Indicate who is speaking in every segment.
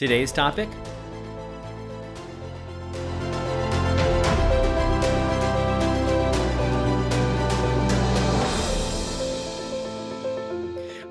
Speaker 1: Today's topic: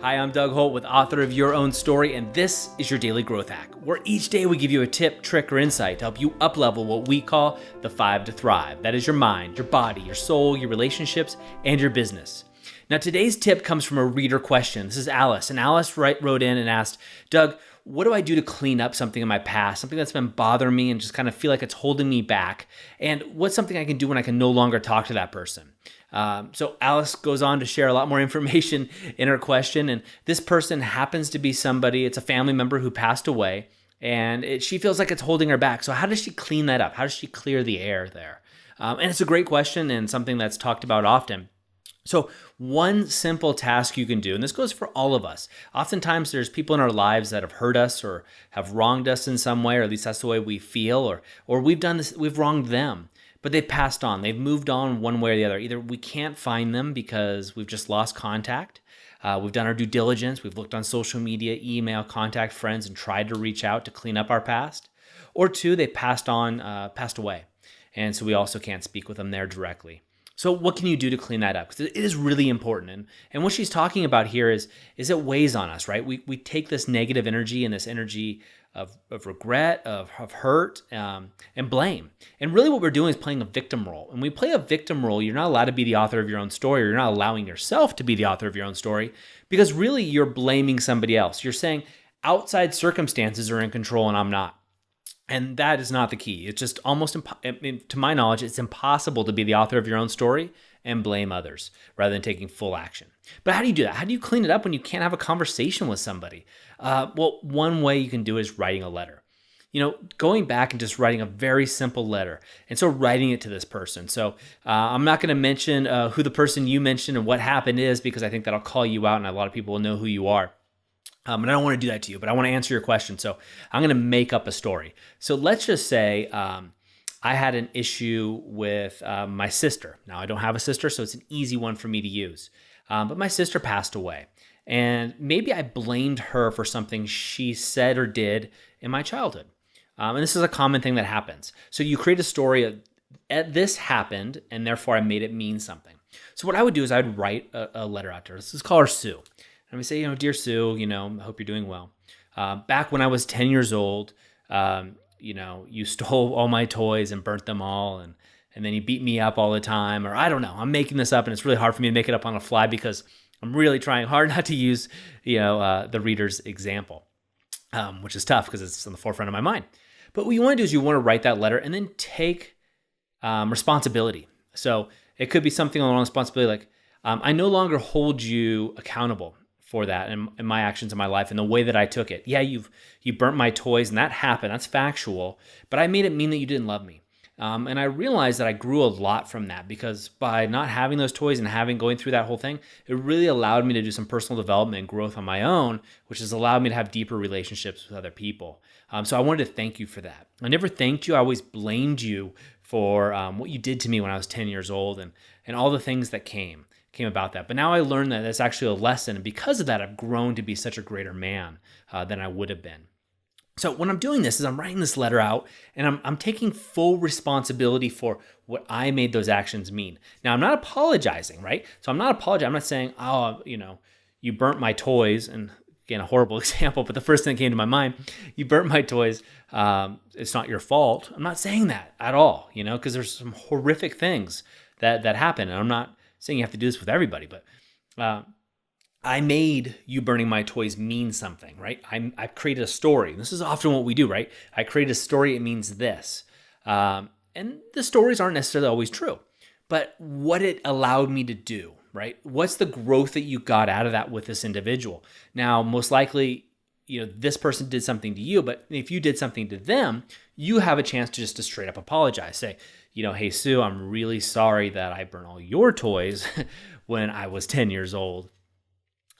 Speaker 1: Hi, I'm Doug Holt, with author of Your Own Story, and this is your Daily Growth Hack, where each day we give you a tip, trick, or insight to help you up-level what we call the 5 to Thrive. That is your mind, your body, your soul, your relationships, and your business. Now, today's tip comes from a reader question. This is Alice, and Alice wrote in and asked, Doug, what do I do to clean up something in my past, something that's been bothering me and just kind of feel like it's holding me back? And what's something I can do when I can no longer talk to that person? So Alice goes on to share a lot more information in her question. And this person happens to be somebody, it's a family member who passed away, and she feels like it's holding her back. So how does she clean that up? How does she clear the air there? And it's a great question and something that's talked about often. So one simple task you can do, and this goes for all of us. Oftentimes there's people in our lives that have hurt us or have wronged us in some way, or at least that's the way we feel, or we've done this, we've wronged them, but they've passed on. They've moved on one way or the other. Either we can't find them because we've just lost contact. We've done our due diligence. We've looked on social media, email, contact friends, and tried to reach out to clean up our past. Or two, they passed away. And so we also can't speak with them there directly. So what can you do to clean that up? Because it is really important. And what she's talking about here is it weighs on us, right? We take this negative energy and this energy of regret, of hurt, and blame. And really what we're doing is playing a victim role. And when we play a victim role, you're not allowed to be the author of your own story, or you're not allowing yourself to be the author of your own story, because really you're blaming somebody else. You're saying outside circumstances are in control and I'm not. And that is not the key. It's just almost, to my knowledge, it's impossible to be the author of your own story and blame others rather than taking full action. But how do you do that? How do you clean it up when you can't have a conversation with somebody? Well, one way you can do is writing a letter. Going back and just writing a very simple letter. And so writing it to this person. So I'm not going to mention who the person you mentioned and what happened is, because I think that'll call you out and a lot of people will know who you are. And I don't want to do that to you, but I want to answer your question. So I'm going to make up a story. So let's just say I had an issue with my sister. Now, I don't have a sister, so it's an easy one for me to use. But my sister passed away. And maybe I blamed her for something she said or did in my childhood. And this is a common thing that happens. So you create a story of, this happened, and therefore I made it mean something. So what I would do is I'd write a letter out to her. Let's call her Sue. And we say, Dear Sue, I hope you're doing well. Back when I was 10 years old, you stole all my toys and burnt them all, and then you beat me up all the time, or I don't know. I'm making this up, and it's really hard for me to make it up on the fly because I'm really trying hard not to use, the reader's example, which is tough because it's on the forefront of my mind. But what you want to do is you want to write that letter and then take responsibility. So it could be something along responsibility like, I no longer hold you accountable for that and my actions in my life and the way that I took it. Yeah, you burnt my toys and that happened. That's factual. But I made it mean that you didn't love me. And I realized that I grew a lot from that because by not having those toys and going through that whole thing, it really allowed me to do some personal development and growth on my own, which has allowed me to have deeper relationships with other people. So I wanted to thank you for that. I never thanked you. I always blamed you for what you did to me when I was 10 years old and all the things that came about that. But now I learned that that's actually a lesson. And because of that, I've grown to be such a greater man than I would have been. So when I'm doing this is I'm writing this letter out and I'm taking full responsibility for what I made those actions mean. Now, I'm not apologizing, right? So I'm not apologizing. I'm not saying, you burnt my toys. And again, a horrible example, but the first thing that came to my mind, you burnt my toys. It's not your fault. I'm not saying that at all, because there's some horrific things that happen. And I'm not saying you have to do this with everybody, but I made you burning my toys mean something, right? I've created a story. This is often what we do, right? I create a story, it means this. And the stories aren't necessarily always true, but what it allowed me to do, right? What's the growth that you got out of that with this individual? Now, most likely, this person did something to you, but if you did something to them, you have a chance to straight up apologize. Say, hey, Sue, I'm really sorry that I burned all your toys when I was 10 years old.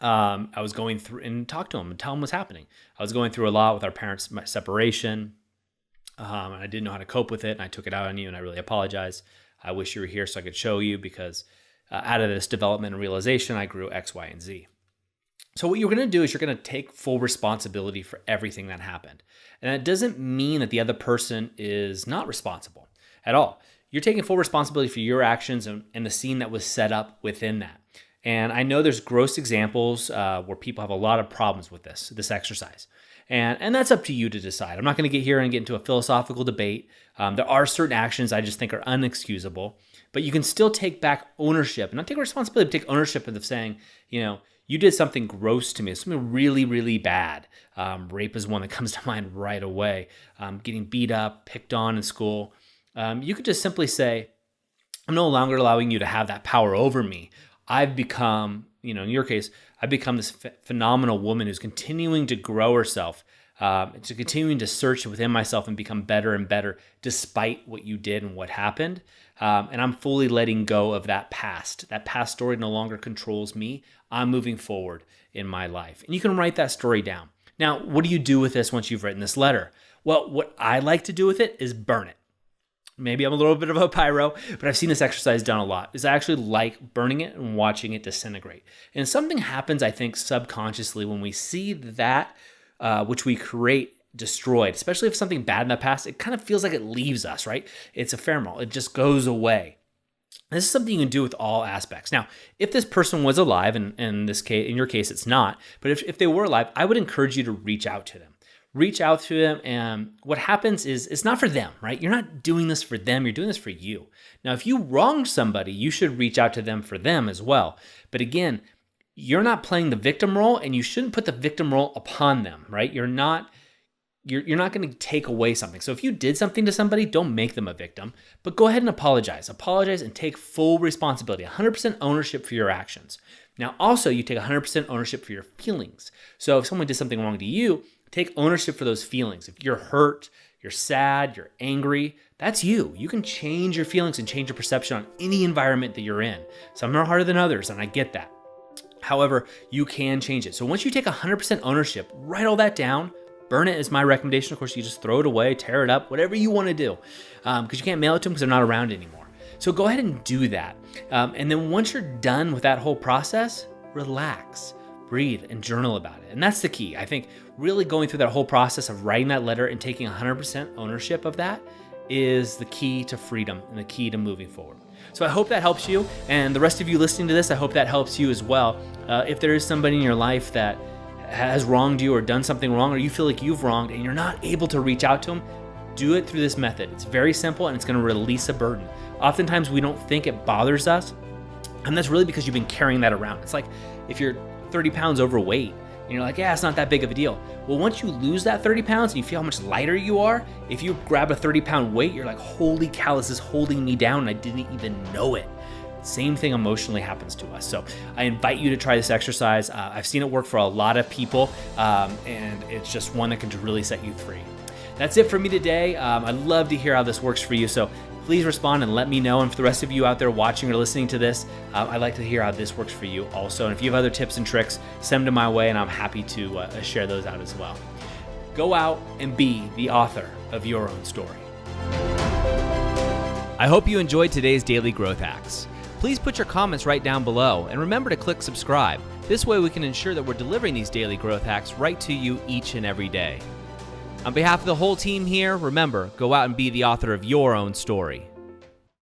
Speaker 1: I was going through and talk to them and tell them what's happening. I was going through a lot with our parents' separation, and I didn't know how to cope with it, and I took it out on you, and I really apologize. I wish you were here so I could show you because out of this development and realization, I grew X, Y, and Z. So what you're going to do is you're going to take full responsibility for everything that happened. And that doesn't mean that the other person is not responsible at all. You're taking full responsibility for your actions and the scene that was set up within that. And I know there's gross examples where people have a lot of problems with this exercise. And that's up to you to decide. I'm not going to get here and get into a philosophical debate. There are certain actions I just think are unexcusable, but you can still take back ownership and not take responsibility, but take ownership of saying, you did something gross to me, something really, really bad. Rape is one that comes to mind right away. Getting beat up, picked on in school. You could just simply say, I'm no longer allowing you to have that power over me. I've become, in your case, I've become this phenomenal woman who's continuing to grow herself, to continuing to search within myself and become better and better despite what you did and what happened. And I'm fully letting go of that past. That past story no longer controls me. I'm moving forward in my life. And you can write that story down. Now, what do you do with this once you've written this letter? Well, what I like to do with it is burn it. Maybe I'm a little bit of a pyro, but I've seen this exercise done a lot. I actually like burning it and watching it disintegrate. And something happens, I think, subconsciously when we see that which we create destroyed, especially if something bad in the past, it kind of feels like it leaves us, right? It's ephemeral. It just goes away. This is something you can do with all aspects. Now, if this person was alive, and in your case, it's not, but if they were alive, I would encourage you to reach out to them. Reach out to them, and what happens is it's not for them, right? You're not doing this for them. You're doing this for you. Now, if you wronged somebody, you should reach out to them for them as well. But again, you're not playing the victim role, and you shouldn't put the victim role upon them, right? You're not going to take away something. So if you did something to somebody, don't make them a victim, but go ahead and apologize. Apologize and take full responsibility, 100% ownership for your actions. Now, also, you take 100% ownership for your feelings. So if someone did something wrong to you, take ownership for those feelings. If you're hurt, you're sad, you're angry, that's you. You can change your feelings and change your perception on any environment that you're in. Some are harder than others, and I get that. However, you can change it. So once you take 100% ownership, write all that down, burn it is my recommendation. Of course, you just throw it away, tear it up, whatever you want to do, because you can't mail it to them because they're not around anymore. So go ahead and do that. And then once you're done with that whole process, relax, breathe, and journal about it. And that's the key. I think really going through that whole process of writing that letter and taking 100% ownership of that is the key to freedom and the key to moving forward. So I hope that helps you. And the rest of you listening to this, I hope that helps you as well. If there is somebody in your life that has wronged you or done something wrong, or you feel like you've wronged and you're not able to reach out to them, do it through this method. It's very simple and it's going to release a burden. Oftentimes we don't think it bothers us, and that's really because you've been carrying that around. It's like if you're 30 pounds overweight and you're like, yeah, it's not that big of a deal. Well, once you lose that 30 pounds and you feel how much lighter you are, if you grab a 30-pound weight, you're like, holy cow, this is holding me down and I didn't even know it. Same thing emotionally happens to us. So I invite you to try this exercise. I've seen it work for a lot of people, and it's just one that can really set you free. That's it for me today. I'd love to hear how this works for you. So please respond and let me know. And for the rest of you out there watching or listening to this, I'd like to hear how this works for you also. And if you have other tips and tricks, send them my way and I'm happy to share those out as well. Go out and be the author of your own story. I hope you enjoyed today's Daily Growth Hacks. Please put your comments right down below and remember to click subscribe. This way we can ensure that we're delivering these daily growth hacks right to you each and every day. On behalf of the whole team here, remember, go out and be the author of your own story.